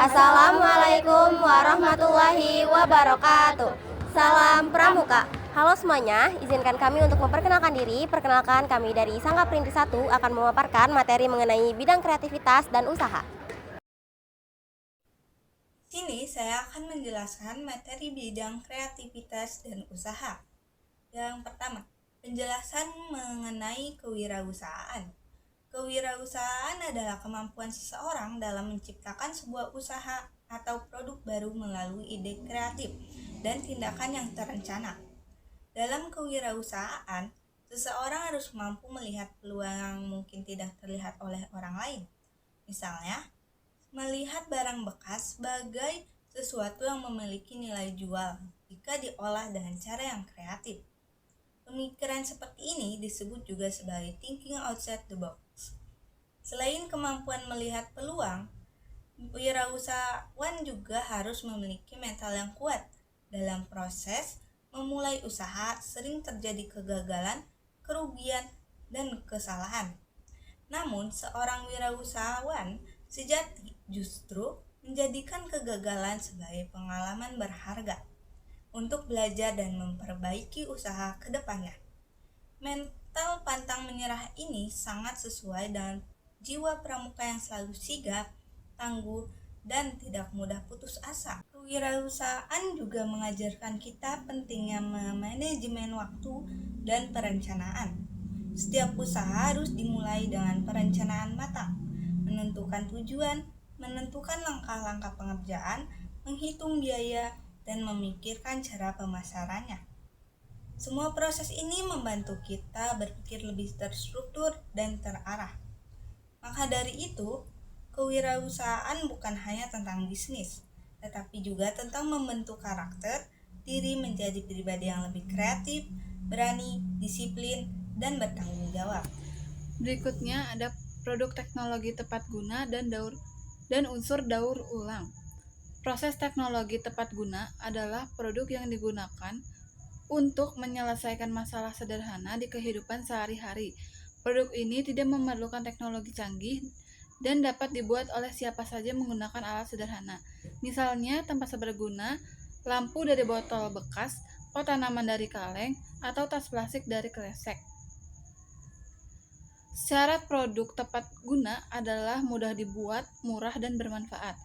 Assalamualaikum warahmatullahi wabarakatuh. Salam Pramuka. Halo semuanya, izinkan kami untuk memperkenalkan diri. Perkenalkan, kami dari Sangga Perintis 1 akan memaparkan materi mengenai bidang kreativitas dan usaha. Sini saya akan menjelaskan materi bidang kreativitas dan usaha. Yang pertama, penjelasan mengenai kewirausahaan. Kewirausahaan adalah kemampuan seseorang dalam menciptakan sebuah usaha atau produk baru melalui ide kreatif dan tindakan yang terencana. Dalam kewirausahaan, seseorang harus mampu melihat peluang yang mungkin tidak terlihat oleh orang lain. Misalnya, melihat barang bekas sebagai sesuatu yang memiliki nilai jual jika diolah dengan cara yang kreatif. Pemikiran seperti ini disebut juga sebagai thinking outside the box. Selain kemampuan melihat peluang, wirausahawan juga harus memiliki mental yang kuat. Dalam proses memulai usaha sering terjadi kegagalan, kerugian, dan kesalahan. Namun, seorang wirausahawan sejati justru menjadikan kegagalan sebagai pengalaman berharga untuk belajar dan memperbaiki usaha ke depannya. Mental pantang menyerah ini sangat sesuai dengan jiwa pramuka yang selalu sigap, tangguh, dan tidak mudah putus asa. Kewirausahaan juga mengajarkan kita pentingnya manajemen waktu dan perencanaan. Setiap usaha harus dimulai dengan perencanaan matang, menentukan tujuan, menentukan langkah-langkah pengerjaan, menghitung biaya, dan memikirkan cara pemasarannya. Semua proses ini membantu kita berpikir lebih terstruktur dan terarah. Maka dari itu, kewirausahaan bukan hanya tentang bisnis, tetapi juga tentang membentuk karakter diri menjadi pribadi yang lebih kreatif, berani, disiplin, dan bertanggung jawab. Berikutnya ada produk teknologi tepat guna dan unsur daur ulang. Proses teknologi tepat guna adalah produk yang digunakan untuk menyelesaikan masalah sederhana di kehidupan sehari-hari. Produk ini tidak memerlukan teknologi canggih dan dapat dibuat oleh siapa saja menggunakan alat sederhana. Misalnya, tempat seberguna, lampu dari botol bekas, pot tanaman dari kaleng, atau tas plastik dari kresek. Syarat produk tepat guna adalah mudah dibuat, murah, dan bermanfaat.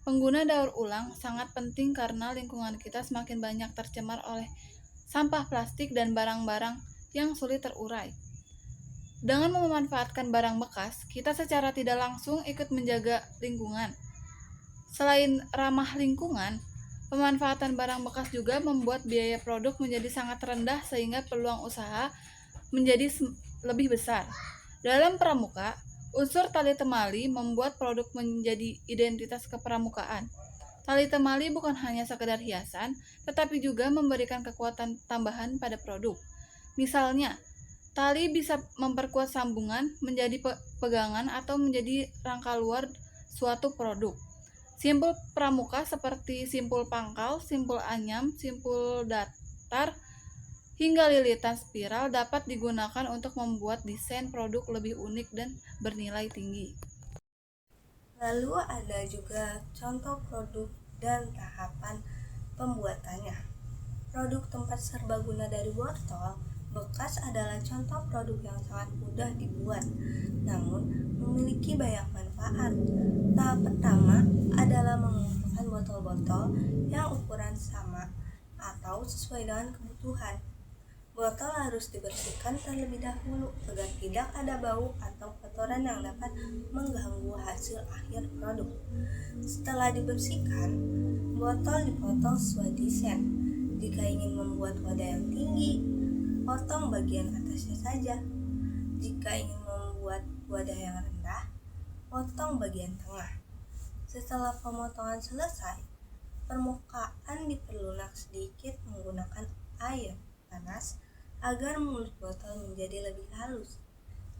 Pengguna daur ulang sangat penting karena lingkungan kita semakin banyak tercemar oleh sampah plastik dan barang-barang yang sulit terurai. Dengan memanfaatkan barang bekas, kita secara tidak langsung ikut menjaga lingkungan. Selain ramah lingkungan, pemanfaatan barang bekas juga membuat biaya produk menjadi sangat rendah sehingga peluang usaha menjadi lebih besar. Dalam pramuka, unsur tali temali membuat produk menjadi identitas kepramukaan. Tali temali bukan hanya sekedar hiasan, tetapi juga memberikan kekuatan tambahan pada produk. Misalnya, tali bisa memperkuat sambungan, menjadi pegangan, atau menjadi rangka luar suatu produk. Simpul pramuka seperti simpul pangkal, simpul anyam, simpul datar, hingga lilitan spiral dapat digunakan untuk membuat desain produk lebih unik dan bernilai tinggi. Lalu ada juga contoh produk dan tahapan pembuatannya. Produk tempat serbaguna dari botol bekas adalah contoh produk yang sangat mudah dibuat, namun memiliki banyak manfaat. Tahap pertama adalah mengumpulkan botol-botol yang ukuran sama atau sesuai dengan kebutuhan. Botol harus dibersihkan terlebih dahulu agar tidak ada bau atau kotoran yang dapat mengganggu hasil akhir produk. Setelah dibersihkan, botol dipotong sesuai desain. Jika ingin membuat wadah yang tinggi, potong bagian atasnya saja. Jika ingin membuat wadah yang rendah, potong bagian tengah. Setelah pemotongan selesai, permukaan diperlunak sedikit menggunakan air panas agar mulut botol menjadi lebih halus.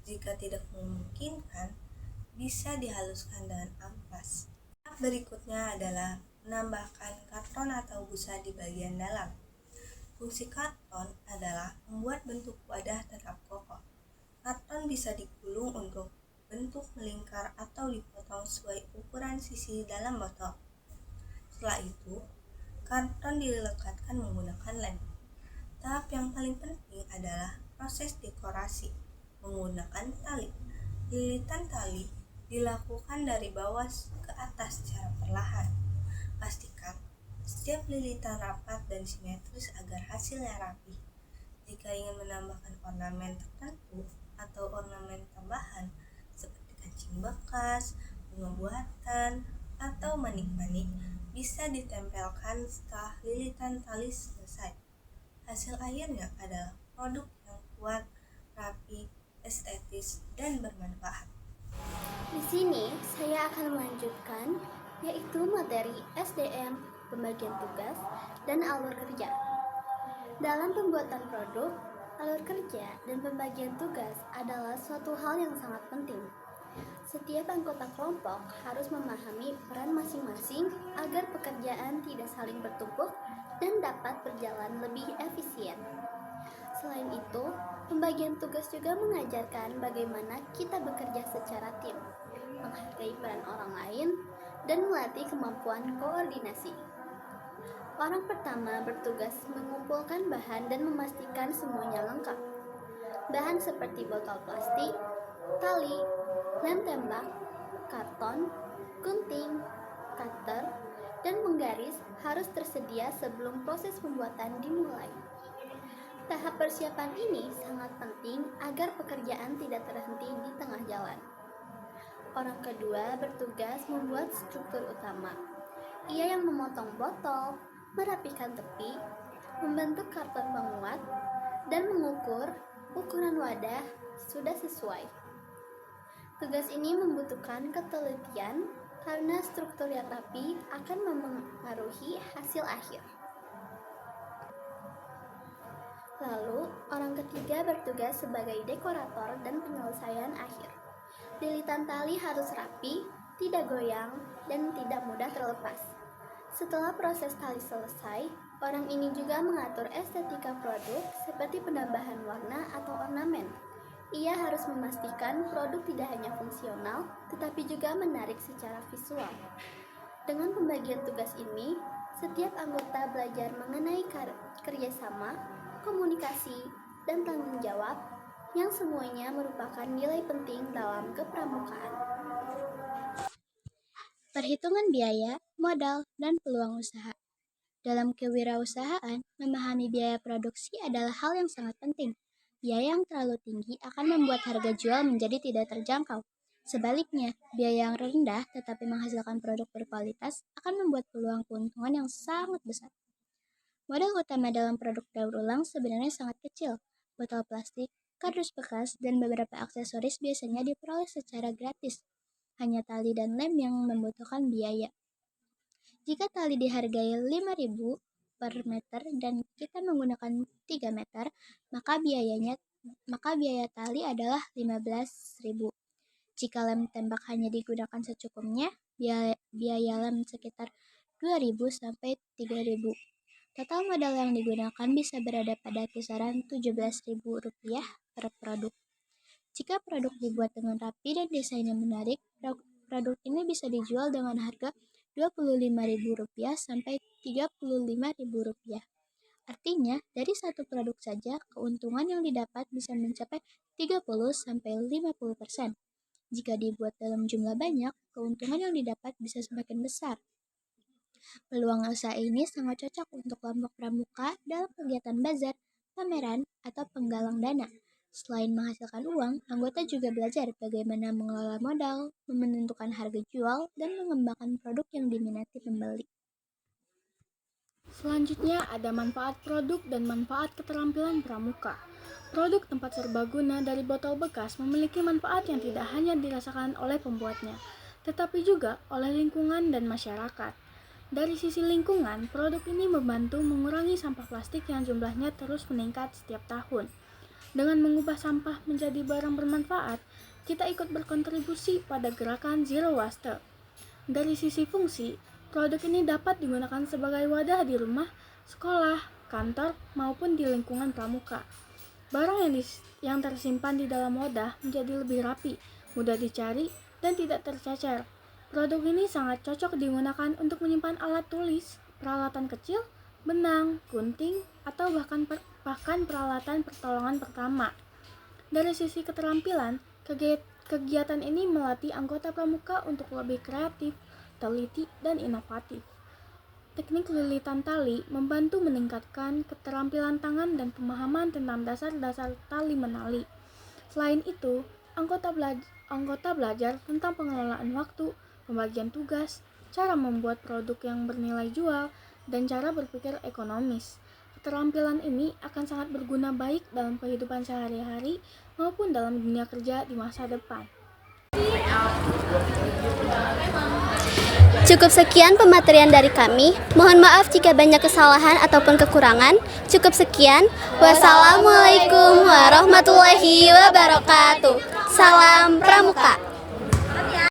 Jika tidak memungkinkan, bisa dihaluskan dengan amplas. Berikutnya adalah menambahkan karton atau busa di bagian dalam. Fungsi karton adalah membuat bentuk wadah tetap kokoh. Karton bisa digulung untuk bentuk melingkar atau dipotong sesuai ukuran sisi dalam botol. Setelah itu, karton dilekatkan menggunakan lem. Tahap yang paling penting adalah proses dekorasi menggunakan tali. Lilitan tali dilakukan dari bawah ke atas secara perlahan. Pastikan setiap lilitan rapat dan simetris agar hasilnya rapi. Jika ingin menambahkan ornamen tertentu atau ornamen tambahan seperti kancing bekas, bunga buatan, atau manik-manik bisa ditempelkan setelah lilitan tali selesai. Hasil akhirnya adalah produk yang kuat, rapi, estetis, dan bermanfaat. Di sini saya akan melanjutkan yaitu materi SDM, pembagian tugas, dan alur kerja. Dalam pembuatan produk, alur kerja dan pembagian tugas adalah suatu hal yang sangat penting. Setiap anggota kelompok harus memahami peran masing-masing agar pekerjaan tidak saling bertumpuk dan dapat berjalan lebih efisien. Selain itu, pembagian tugas juga mengajarkan bagaimana kita bekerja secara tim, menghargai peran orang lain, dan melatih kemampuan koordinasi. Orang pertama bertugas mengumpulkan bahan dan memastikan semuanya lengkap. Bahan seperti botol plastik, tali, lem tembak, karton, gunting, cutter, dan penggaris harus tersedia sebelum proses pembuatan dimulai. Tahap persiapan ini sangat penting agar pekerjaan tidak terhenti di tengah jalan. Orang kedua bertugas membuat struktur utama. Ia yang memotong botol, merapikan tepi, membentuk karton penguat, dan mengukur ukuran wadah sudah sesuai. Tugas ini membutuhkan ketelitian karena struktur yang rapi akan mempengaruhi hasil akhir. Lalu, orang ketiga bertugas sebagai dekorator dan penyelesaian akhir. Lilitan tali harus rapi, tidak goyang, dan tidak mudah terlepas. Setelah proses tali selesai, orang ini juga mengatur estetika produk seperti penambahan warna atau ornamen. Ia harus memastikan produk tidak hanya fungsional, tetapi juga menarik secara visual. Dengan pembagian tugas ini, setiap anggota belajar mengenai kerjasama, komunikasi, dan tanggung jawab yang semuanya merupakan nilai penting dalam kepramukaan. Perhitungan biaya, modal, dan peluang usaha. Dalam kewirausahaan, memahami biaya produksi adalah hal yang sangat penting. Biaya yang terlalu tinggi akan membuat harga jual menjadi tidak terjangkau. Sebaliknya, biaya yang rendah tetapi menghasilkan produk berkualitas akan membuat peluang keuntungan yang sangat besar. Modal utama dalam produk daur ulang sebenarnya sangat kecil. Botol plastik, kardus bekas, dan beberapa aksesoris biasanya diperoleh secara gratis. Hanya tali dan lem yang membutuhkan biaya. Jika tali dihargai 5.000 per meter dan kita menggunakan 3 meter, maka biaya tali adalah 15.000. Jika lem tembak hanya digunakan secukupnya, biaya lem sekitar 2.000 sampai 3.000. Total modal yang digunakan bisa berada pada kisaran Rp17.000 per produk. Jika produk dibuat dengan rapi dan desainnya menarik, produk ini bisa dijual dengan harga Rp25.000 sampai Rp35.000. Artinya, dari satu produk saja, keuntungan yang didapat bisa mencapai 30 sampai 50%. Jika dibuat dalam jumlah banyak, keuntungan yang didapat bisa semakin besar. Peluang usaha ini sangat cocok untuk kelompok pramuka dalam kegiatan bazar, pameran, atau penggalang dana. Selain menghasilkan uang, anggota juga belajar bagaimana mengelola modal, menentukan harga jual, dan mengembangkan produk yang diminati pembeli. Selanjutnya ada manfaat produk dan manfaat keterampilan pramuka. Produk tempat serbaguna dari botol bekas memiliki manfaat yang tidak hanya dirasakan oleh pembuatnya, tetapi juga oleh lingkungan dan masyarakat. Dari sisi lingkungan, produk ini membantu mengurangi sampah plastik yang jumlahnya terus meningkat setiap tahun. Dengan mengubah sampah menjadi barang bermanfaat, kita ikut berkontribusi pada gerakan Zero Waste. Dari sisi fungsi, produk ini dapat digunakan sebagai wadah di rumah, sekolah, kantor, maupun di lingkungan pramuka. Barang yang tersimpan di dalam wadah menjadi lebih rapi, mudah dicari, dan tidak tercecer. Produk ini sangat cocok digunakan untuk menyimpan alat tulis, peralatan kecil, benang, gunting, atau bahkan peralatan pertolongan pertama. Dari sisi keterampilan, kegiatan ini melatih anggota pramuka untuk lebih kreatif, teliti, dan inovatif. Teknik lilitan tali membantu meningkatkan keterampilan tangan dan pemahaman tentang dasar-dasar tali menali. Selain itu, anggota belajar tentang pengelolaan waktu, pembagian tugas, cara membuat produk yang bernilai jual, dan cara berpikir ekonomis. Keterampilan ini akan sangat berguna baik dalam kehidupan sehari-hari maupun dalam dunia kerja di masa depan. Cukup sekian pematerian dari kami. Mohon maaf jika banyak kesalahan ataupun kekurangan. Cukup sekian. Wassalamualaikum warahmatullahi wabarakatuh. Salam Pramuka.